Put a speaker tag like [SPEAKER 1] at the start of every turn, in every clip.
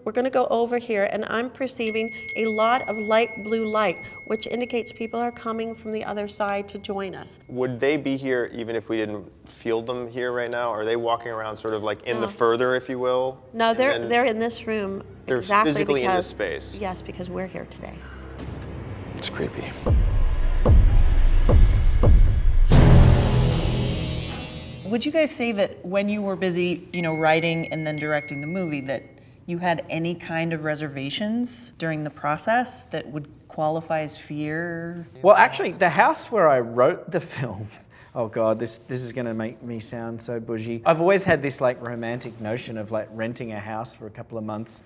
[SPEAKER 1] We're going to go over here, and I'm perceiving a lot of light blue light, which indicates people are coming from the other side to join us.
[SPEAKER 2] Would they be here even if we didn't feel them here right now? Are they walking around sort of like in the further, if you will?
[SPEAKER 1] No, they're in this room.
[SPEAKER 2] They're
[SPEAKER 1] exactly
[SPEAKER 2] physically in
[SPEAKER 1] because,
[SPEAKER 2] this space.
[SPEAKER 1] Yes, because we're here today.
[SPEAKER 2] It's creepy.
[SPEAKER 3] Would you guys say that when you were busy, writing and then directing the movie, that you had any kind of reservations during the process that would qualify as fear?
[SPEAKER 4] Well, actually, the house where I wrote the film, oh God, this is gonna make me sound so bougie. I've always had this like romantic notion of like renting a house for a couple of months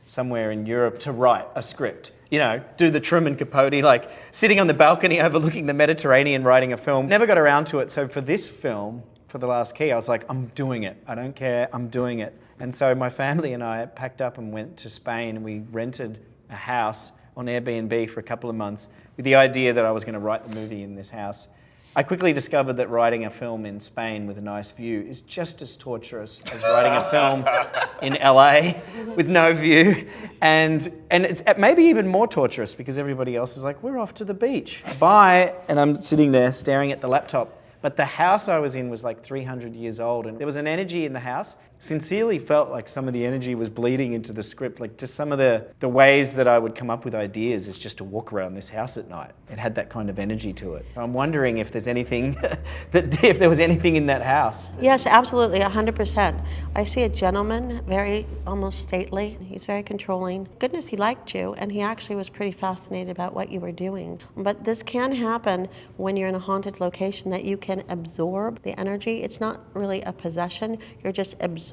[SPEAKER 4] somewhere in Europe to write a script. Do the Truman Capote, like sitting on the balcony overlooking the Mediterranean writing a film. Never got around to it, so for this film, for The Last Key, I was like, I'm doing it. I don't care, I'm doing it. And so my family and I packed up and went to Spain, and we rented a house on Airbnb for a couple of months with the idea that I was going to write the movie in this house. I quickly discovered that writing a film in Spain with a nice view is just as torturous as writing a film in LA with no view. And it's maybe even more torturous because everybody else is like, we're off to the beach. Bye. And I'm sitting there staring at the laptop. But the house I was in was like 300 years old, and there was an energy in the house. Sincerely felt like some of the energy was bleeding into the script, like just some of the ways that I would come up with ideas is just to walk around this house at night. It had that kind of energy to it. I'm wondering if there's anything, if there was anything in that house.
[SPEAKER 1] Yes, absolutely, 100%. I see a gentleman, very almost stately. He's very controlling. Goodness, he liked you, and he actually was pretty fascinated about what you were doing. But this can happen when you're in a haunted location, that you can absorb the energy. It's not really a possession, you're just absorbing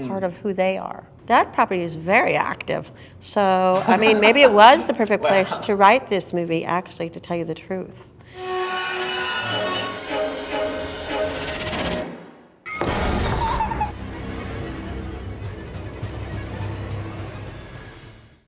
[SPEAKER 1] part of who they are. That property is very active. So, I mean, maybe it was the perfect place to write this movie, actually, to tell you the truth.